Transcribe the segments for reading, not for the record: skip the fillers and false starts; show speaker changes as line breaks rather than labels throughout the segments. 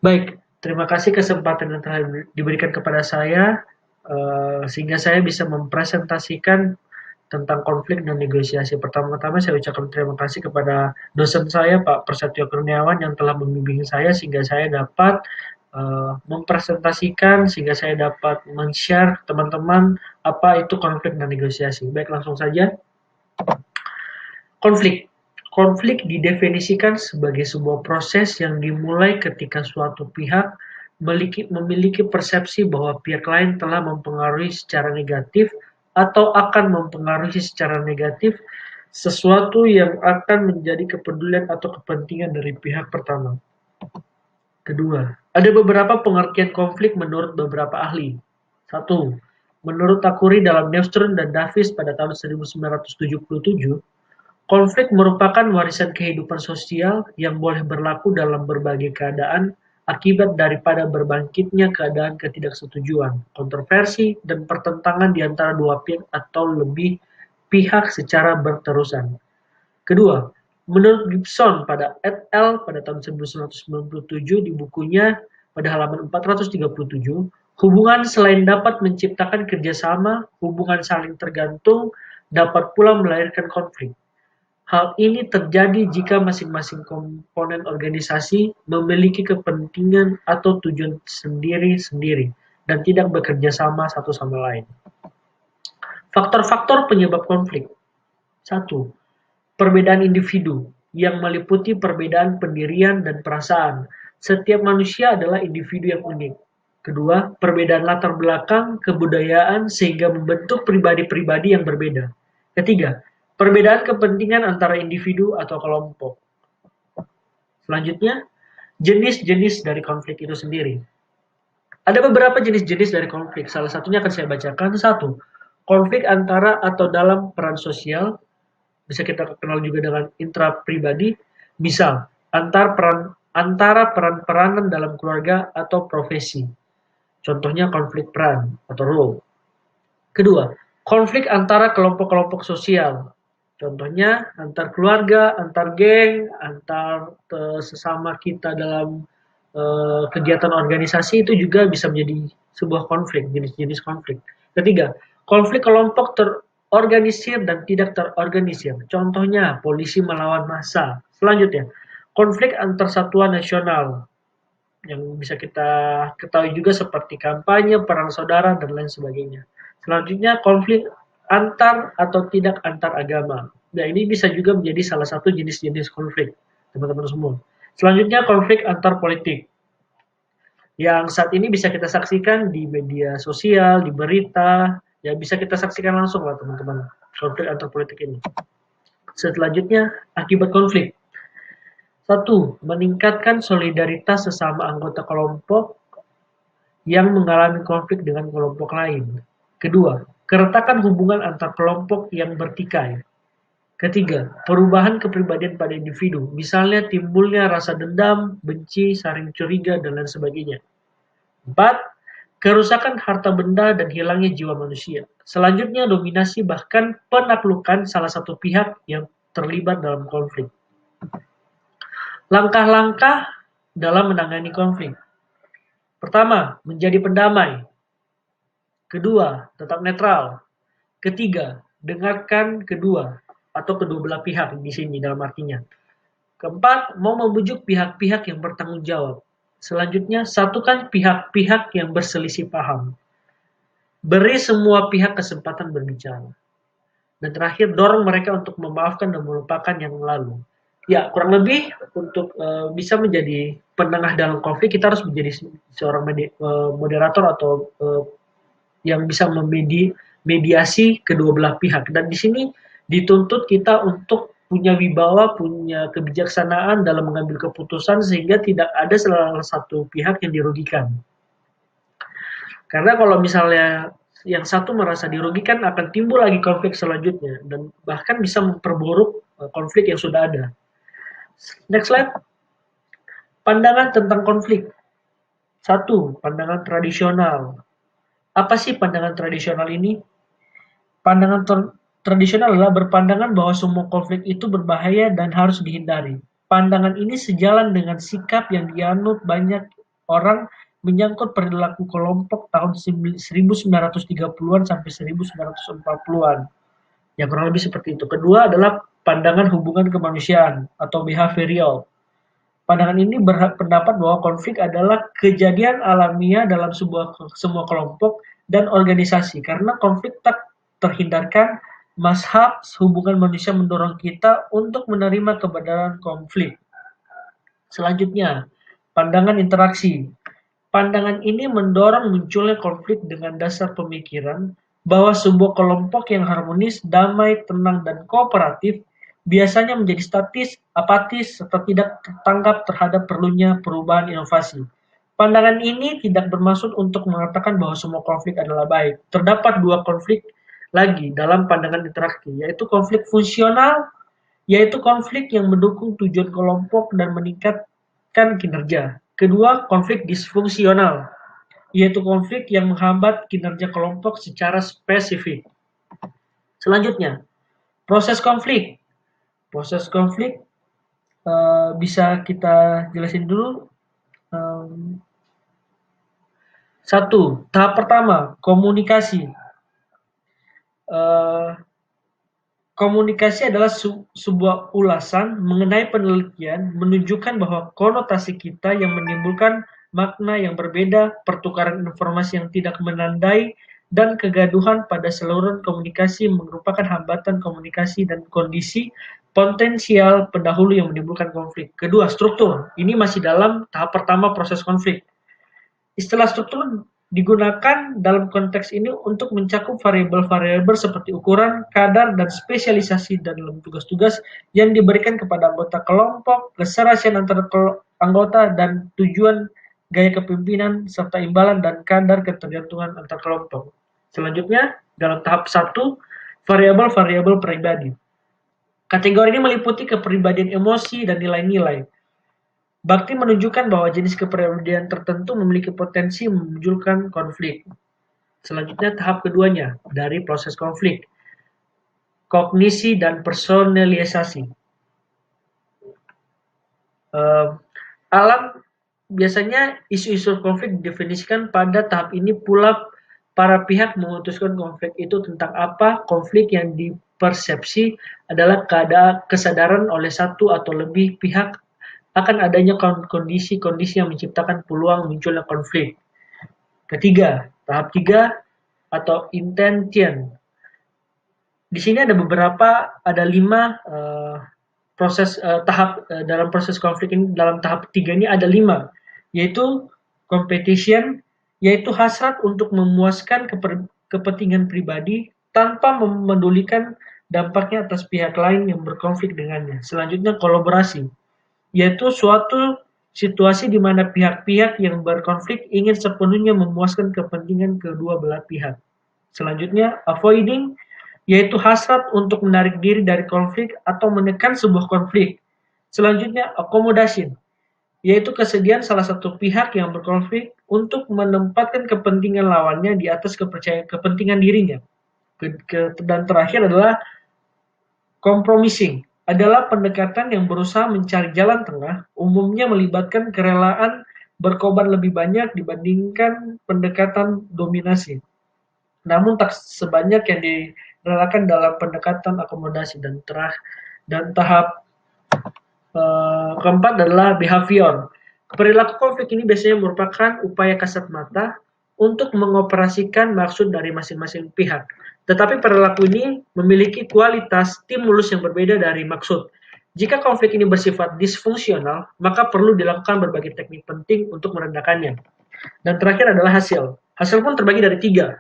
Baik, terima kasih kesempatan yang telah diberikan kepada saya, sehingga saya bisa mempresentasikan tentang konflik dan negosiasi. Pertama-tama saya ucapkan terima kasih kepada dosen saya, Pak Prasetyo Kurniawan, yang telah membimbing saya sehingga saya dapat mempresentasikan, sehingga saya dapat men-share ke teman-teman apa itu konflik dan negosiasi. Baik, langsung saja. Konflik. Konflik didefinisikan sebagai sebuah proses yang dimulai ketika suatu pihak memiliki persepsi bahwa pihak lain telah mempengaruhi secara negatif atau akan mempengaruhi secara negatif sesuatu yang akan menjadi kepedulian atau kepentingan dari pihak pertama. Kedua, ada beberapa pengertian konflik menurut beberapa ahli. Satu, menurut Takuri dalam Neustron dan Davis pada tahun 1977, konflik merupakan warisan kehidupan sosial yang boleh berlaku dalam berbagai keadaan akibat daripada berbangkitnya keadaan ketidaksetujuan, kontroversi, dan pertentangan di antara dua pihak atau lebih pihak secara berterusan. Kedua, menurut Gibson pada et al. Pada tahun 1997 di bukunya pada halaman 437, hubungan selain dapat menciptakan kerjasama, hubungan saling tergantung dapat pula melahirkan konflik. Hal ini terjadi jika masing-masing komponen organisasi memiliki kepentingan atau tujuan sendiri-sendiri dan tidak bekerja sama satu sama lain. Faktor-faktor penyebab konflik. 1. Perbedaan individu yang meliputi perbedaan pendirian dan perasaan. Setiap manusia adalah individu yang unik. Kedua, perbedaan latar belakang, kebudayaan sehingga membentuk pribadi-pribadi yang berbeda. Ketiga, perbedaan kepentingan antara individu atau kelompok. Selanjutnya, jenis-jenis dari konflik itu sendiri. Ada beberapa jenis-jenis dari konflik. Salah satunya akan saya bacakan. 1. Konflik antara atau dalam peran sosial. Bisa kita kenal juga dengan intrapribadi. Misal, antara peran-peranan dalam keluarga atau profesi. Contohnya konflik peran atau role. Kedua, konflik antara kelompok-kelompok sosial. Contohnya antar keluarga, antar geng, antar sesama kita dalam kegiatan organisasi itu juga bisa menjadi sebuah konflik, jenis-jenis konflik. Ketiga, konflik kelompok terorganisir dan tidak terorganisir. Contohnya polisi melawan massa. Selanjutnya, konflik antar satuan nasional yang bisa kita ketahui juga seperti kampanye, perang saudara, dan lain sebagainya. Selanjutnya, konflik antar atau tidak antar agama. Nah, ini bisa juga menjadi salah satu jenis-jenis konflik, teman-teman semua. Selanjutnya, konflik antar politik. Yang saat ini bisa kita saksikan di media sosial, di berita, ya bisa kita saksikan langsung lah teman-teman, konflik antar politik ini. Selanjutnya, akibat konflik. 1. Meningkatkan solidaritas sesama anggota kelompok yang mengalami konflik dengan kelompok lain. Kedua, keretakan hubungan antar kelompok yang bertikai. Ketiga, perubahan kepribadian pada individu, misalnya timbulnya rasa dendam, benci, saling curiga, dan lain sebagainya. 4. Kerusakan harta benda dan hilangnya jiwa manusia. Selanjutnya, dominasi bahkan penaklukan salah satu pihak yang terlibat dalam konflik. Langkah-langkah dalam menangani konflik. Pertama, menjadi pendamai. Kedua, tetap netral. Ketiga, dengarkan kedua atau kedua belah pihak di sini dalam artinya. Keempat, mau membujuk pihak-pihak yang bertanggung jawab. Selanjutnya, satukan pihak-pihak yang berselisih paham. Beri semua pihak kesempatan berbicara. Dan terakhir, dorong mereka untuk memaafkan dan melupakan yang lalu. Ya, kurang lebih untuk bisa menjadi penengah dalam konflik, kita harus menjadi seorang moderator atau yang bisa mediasi kedua belah pihak. Dan di sini dituntut kita untuk punya wibawa, punya kebijaksanaan dalam mengambil keputusan sehingga tidak ada salah satu pihak yang dirugikan. Karena kalau misalnya yang satu merasa dirugikan akan timbul lagi konflik selanjutnya dan bahkan bisa memperburuk konflik yang sudah ada. Next slide. Pandangan tentang konflik. 1. Pandangan tradisional. Apa sih pandangan tradisional ini? Pandangan tradisional adalah berpandangan bahwa semua konflik itu berbahaya dan harus dihindari. Pandangan ini sejalan dengan sikap yang dianut banyak orang menyangkut perilaku kelompok tahun 1930-an sampai 1940-an. Ya kurang lebih seperti itu. Kedua adalah pandangan hubungan kemanusiaan atau behavioral. Pandangan ini berpendapat bahwa konflik adalah kejadian alamiah dalam semua kelompok dan organisasi. Karena konflik tak terhindarkan, mazhab hubungan manusia mendorong kita untuk menerima kebenaran konflik. Selanjutnya, pandangan interaksi. Pandangan ini mendorong munculnya konflik dengan dasar pemikiran bahwa sebuah kelompok yang harmonis, damai, tenang, dan kooperatif biasanya menjadi statis, apatis, serta tidak tertanggap terhadap perlunya perubahan inovasi. Pandangan ini tidak bermaksud untuk mengatakan bahwa semua konflik adalah baik. Terdapat dua konflik lagi dalam pandangan interaksi, yaitu konflik fungsional, yaitu konflik yang mendukung tujuan kelompok dan meningkatkan kinerja. Kedua, konflik disfungsional, yaitu konflik yang menghambat kinerja kelompok secara spesifik. Selanjutnya, proses konflik. Proses konflik bisa kita jelasin dulu. Satu, tahap pertama, komunikasi. Komunikasi adalah sebuah ulasan mengenai penelitian menunjukkan bahwa konotasi kita yang menimbulkan makna yang berbeda, pertukaran informasi yang tidak menandai, dan kegaduhan pada saluran komunikasi merupakan hambatan komunikasi dan kondisi potensial pendahulu yang menimbulkan konflik. Kedua, struktur. Ini masih dalam tahap pertama proses konflik. Istilah struktur digunakan dalam konteks ini untuk mencakup variabel-variabel seperti ukuran, kadar, dan spesialisasi dalam tugas-tugas yang diberikan kepada anggota kelompok, keserasian antara anggota, dan tujuan gaya kepemimpinan, serta imbalan dan kadar ketergantungan antar kelompok. Selanjutnya, dalam tahap 1, variabel-variabel pribadi. Kategori ini meliputi kepribadian emosi dan nilai-nilai. Bakti menunjukkan bahwa jenis kepribadian tertentu memiliki potensi memunculkan konflik. Selanjutnya tahap keduanya dari proses konflik, kognisi dan personalisasi. Alam biasanya isu-isu konflik didefinisikan pada tahap ini pula para pihak memutuskan konflik itu tentang apa. Konflik yang dipersepsi adalah kesadaran oleh satu atau lebih pihak akan adanya kondisi-kondisi yang menciptakan peluang munculnya konflik. Ketiga, tahap 3 atau intention. Di sini ada 5 proses tahap dalam proses konflik ini. Dalam tahap 3 ini ada 5, yaitu competition, yaitu hasrat untuk memuaskan kepentingan pribadi tanpa memedulikan dampaknya atas pihak lain yang berkonflik dengannya. Selanjutnya kolaborasi, yaitu suatu situasi di mana pihak-pihak yang berkonflik ingin sepenuhnya memuaskan kepentingan kedua belah pihak. Selanjutnya, avoiding, yaitu hasrat untuk menarik diri dari konflik atau menekan sebuah konflik. Selanjutnya, accommodation, yaitu kesediaan salah satu pihak yang berkonflik untuk menempatkan kepentingan lawannya di atas kepentingan dirinya. Dan terakhir adalah compromising, adalah pendekatan yang berusaha mencari jalan tengah, umumnya melibatkan kerelaan berkorban lebih banyak dibandingkan pendekatan dominasi. Namun tak sebanyak yang direlakan dalam pendekatan akomodasi. Dan tahap keempat adalah behavior. Perilaku konflik ini biasanya merupakan upaya kasat mata untuk mengoperasikan maksud dari masing-masing pihak. Tetapi perilaku ini memiliki kualitas stimulus yang berbeda dari maksud. Jika konflik ini bersifat disfungsional, maka perlu dilakukan berbagai teknik penting untuk meredakannya. Dan terakhir adalah hasil. Hasil pun terbagi dari 3,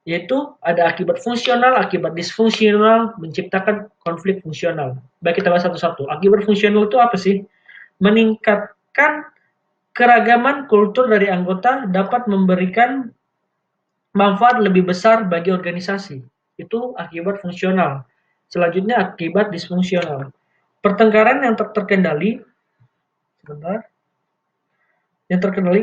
yaitu ada akibat fungsional, akibat disfungsional, menciptakan konflik fungsional. Baik, kita bahas satu-satu. Akibat fungsional itu apa sih? Meningkatkan keragaman kultur dari anggota dapat memberikan manfaat lebih besar bagi organisasi. Itu akibat fungsional. Selanjutnya akibat disfungsional. Pertengkaran yang terkendali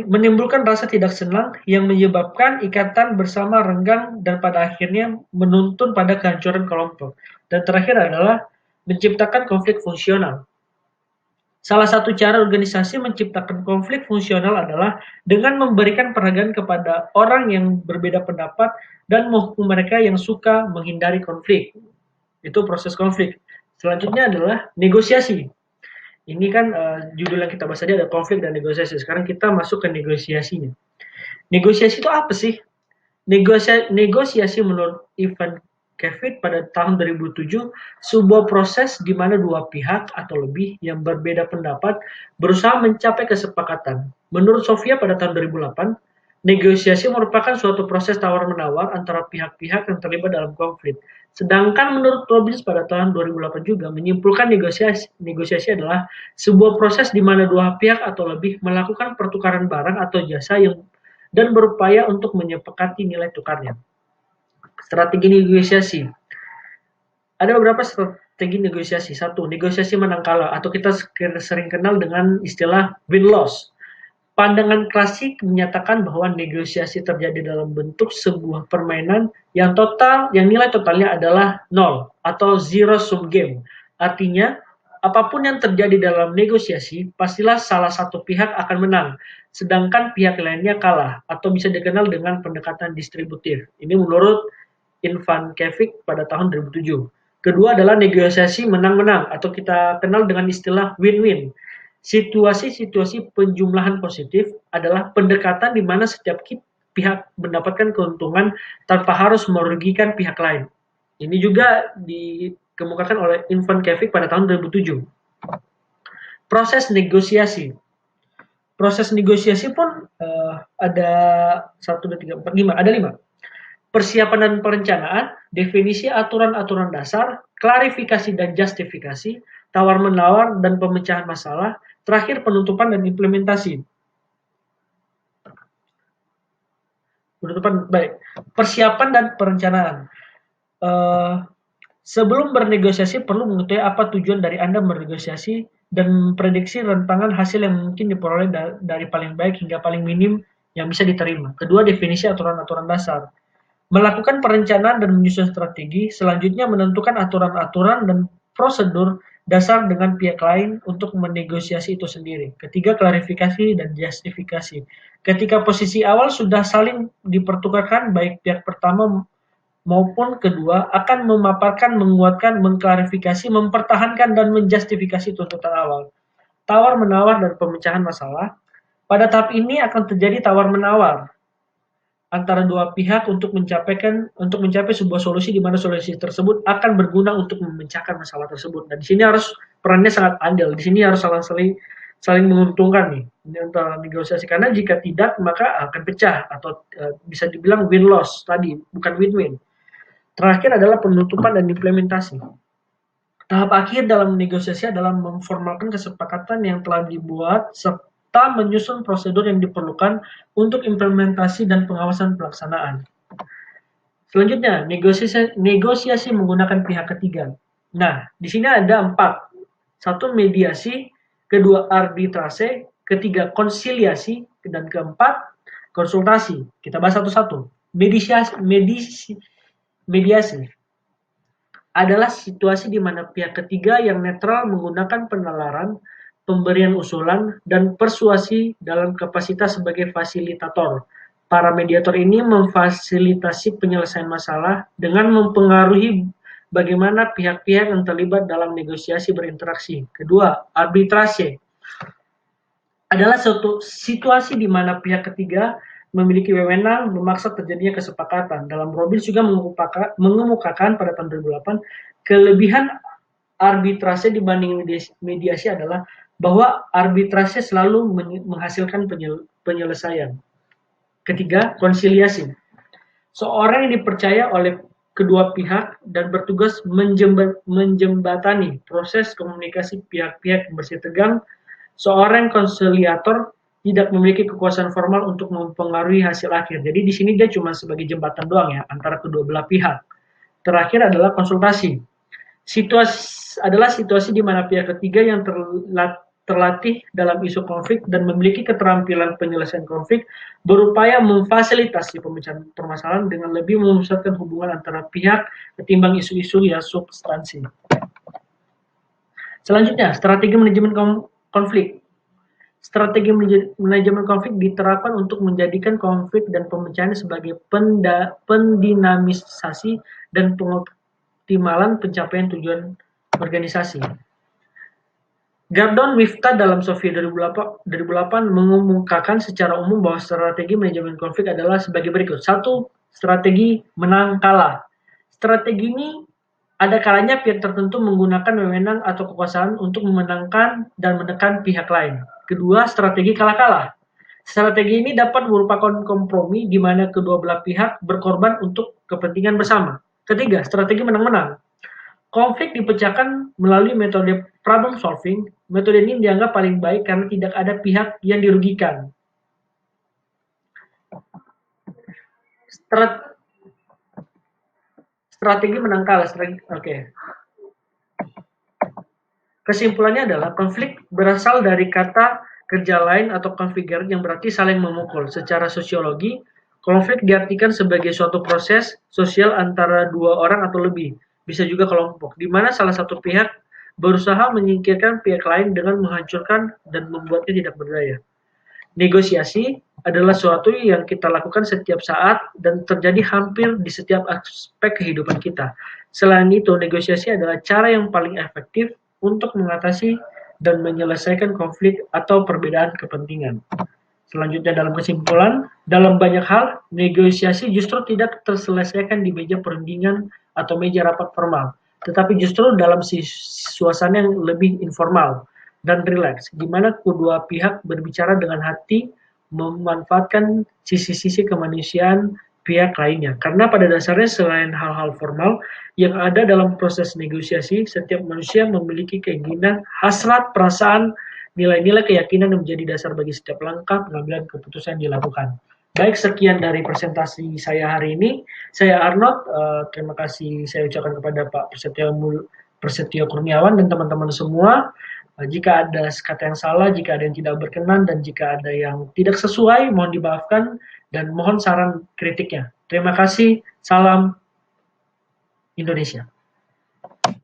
menimbulkan rasa tidak senang yang menyebabkan ikatan bersama renggang dan pada akhirnya menuntun pada kehancuran kelompok. Dan terakhir adalah menciptakan konflik fungsional. Salah satu cara organisasi menciptakan konflik fungsional adalah dengan memberikan penghargaan kepada orang yang berbeda pendapat dan menghukum mereka yang suka menghindari konflik. Itu proses konflik. Selanjutnya adalah negosiasi. Ini kan judul yang kita bahas tadi ada konflik dan negosiasi. Sekarang kita masuk ke negosiasinya. Negosiasi itu apa sih? Negosiasi menurut Ivan Kevin pada tahun 2007 sebuah proses di mana dua pihak atau lebih yang berbeda pendapat berusaha mencapai kesepakatan. Menurut Sofia pada tahun 2008, negosiasi merupakan suatu proses tawar-menawar antara pihak-pihak yang terlibat dalam konflik. Sedangkan menurut Robbins pada tahun 2008 juga menyimpulkan negosiasi adalah sebuah proses di mana dua pihak atau lebih melakukan pertukaran barang atau jasa yang dan berupaya untuk menyepakati nilai tukarnya. Strategi negosiasi. Ada beberapa strategi negosiasi. Satu, negosiasi menang kalah atau kita sering kenal dengan istilah win-loss. Pandangan klasik menyatakan bahwa negosiasi terjadi dalam bentuk sebuah permainan yang nilai totalnya adalah nol atau zero sum game. Artinya, apapun yang terjadi dalam negosiasi, pastilah salah satu pihak akan menang, sedangkan pihak lainnya kalah, atau bisa dikenal dengan pendekatan distributif. Ini menurut Ivan Kevik pada tahun 2007. Kedua adalah negosiasi menang-menang, atau kita kenal dengan istilah win-win. Situasi-situasi penjumlahan positif adalah pendekatan di mana setiap pihak mendapatkan keuntungan tanpa harus merugikan pihak lain. Ini juga dikemukakan oleh Ivan Kevik pada tahun 2007. Proses negosiasi. Proses negosiasi pun ada 1, 2, 3, 4, 5. Ada 5. Persiapan dan perencanaan, definisi aturan-aturan dasar, klarifikasi dan justifikasi, tawar-menawar dan pemecahan masalah, terakhir penutupan dan implementasi. Baik. Persiapan dan perencanaan. Sebelum bernegosiasi perlu mengetahui apa tujuan dari Anda bernegosiasi dan prediksi rentangan hasil yang mungkin diperoleh dari paling baik hingga paling minim yang bisa diterima. Kedua, definisi aturan-aturan dasar. Melakukan perencanaan dan menyusun strategi, selanjutnya menentukan aturan-aturan dan prosedur dasar dengan pihak lain untuk menegosiasi itu sendiri. Ketiga, klarifikasi dan justifikasi. Ketika posisi awal sudah saling dipertukarkan, baik pihak pertama maupun kedua akan memaparkan, menguatkan, mengklarifikasi, mempertahankan, dan menjustifikasi tuntutan awal. Tawar-menawar dan pemecahan masalah. Pada tahap ini akan terjadi tawar-menawar antara dua pihak untuk mencapai sebuah solusi di mana solusi tersebut akan berguna untuk memecahkan masalah tersebut. Dan di sini harus perannya sangat adil. Di sini harus saling menguntungkan nih antara negosiasi, karena jika tidak maka akan pecah atau bisa dibilang win-loss tadi, bukan win-win. Terakhir adalah penutupan dan implementasi. Tahap akhir dalam negosiasi adalah memformalkan kesepakatan yang telah dibuat serta menyusun prosedur yang diperlukan untuk implementasi dan pengawasan pelaksanaan. Selanjutnya, negosiasi menggunakan pihak ketiga. Nah, di sini ada 4. 1, mediasi, kedua, arbitrase, ketiga, konsiliasi, dan keempat, konsultasi. Kita bahas satu-satu. Mediasi adalah situasi di mana pihak ketiga yang netral menggunakan penalaran, pemberian usulan, dan persuasi dalam kapasitas sebagai fasilitator. Para mediator ini memfasilitasi penyelesaian masalah dengan mempengaruhi bagaimana pihak-pihak yang terlibat dalam negosiasi berinteraksi. Kedua, arbitrase adalah suatu situasi di mana pihak ketiga memiliki wewenang memaksa terjadinya kesepakatan. Dalam Robbins juga mengemukakan pada tahun 2008, kelebihan arbitrase dibanding mediasi adalah bahwa arbitrase selalu menghasilkan penyelesaian. Ketiga, konsiliasi. Seorang yang dipercaya oleh kedua pihak dan bertugas menjembatani proses komunikasi pihak-pihak yang bersih tegang. Seorang konsiliator tidak memiliki kekuasaan formal untuk mempengaruhi hasil akhir. Jadi di sini dia cuma sebagai jembatan doang ya antara kedua belah pihak. Terakhir adalah konsultasi. Situasi di mana pihak ketiga yang terlatih dalam isu konflik dan memiliki keterampilan penyelesaian konflik berupaya memfasilitasi pemecahan permasalahan dengan lebih memusatkan hubungan antara pihak ketimbang isu-isu ya substansi. Selanjutnya, strategi manajemen konflik. Strategi manajemen konflik diterapkan untuk menjadikan konflik dan pemecahan sebagai pendinamisasi dan pengoptimalan pencapaian tujuan organisasi. Gordon Wifta dalam Sofia 2008 mengumumkakan secara umum bahwa strategi manajemen konflik adalah sebagai berikut. 1. Strategi menang kalah. Strategi ini ada kalanya pihak tertentu menggunakan wewenang atau kekuasaan untuk memenangkan dan menekan pihak lain. Kedua, strategi kalah-kalah. Strategi ini dapat merupakan kompromi di mana kedua belah pihak berkorban untuk kepentingan bersama. Ketiga, strategi menang-menang. Konflik dipecahkan melalui metode problem solving. Metode ini dianggap paling baik karena tidak ada pihak yang dirugikan. Strategi menang kalah. Oke. Kesimpulannya adalah konflik berasal dari kata kerja lain atau configure yang berarti saling memukul. Secara sosiologi, konflik diartikan sebagai suatu proses sosial antara dua orang atau lebih, bisa juga kelompok, di mana salah satu pihak berusaha menyingkirkan pihak lain dengan menghancurkan dan membuatnya tidak berdaya. Negosiasi adalah sesuatu yang kita lakukan setiap saat dan terjadi hampir di setiap aspek kehidupan kita. Selain itu, negosiasi adalah cara yang paling efektif untuk mengatasi dan menyelesaikan konflik atau perbedaan kepentingan. Selanjutnya dalam kesimpulan, dalam banyak hal, negosiasi justru tidak terselesaikan di meja perundingan atau meja rapat formal, tetapi justru dalam suasana yang lebih informal dan rileks, di mana kedua pihak berbicara dengan hati, memanfaatkan sisi-sisi kemanusiaan pihak lainnya. Karena pada dasarnya selain hal-hal formal yang ada dalam proses negosiasi, setiap manusia memiliki keinginan, hasrat, perasaan, nilai-nilai keyakinan yang menjadi dasar bagi setiap langkah pengambilan keputusan yang dilakukan. Baik, sekian dari presentasi saya hari ini. Saya Arnold, terima kasih saya ucapkan kepada Pak Prasetyo Kurniawan dan teman-teman semua. Jika ada kata yang salah, jika ada yang tidak berkenan, dan jika ada yang tidak sesuai, mohon dimaafkan dan mohon saran kritiknya. Terima kasih, salam Indonesia.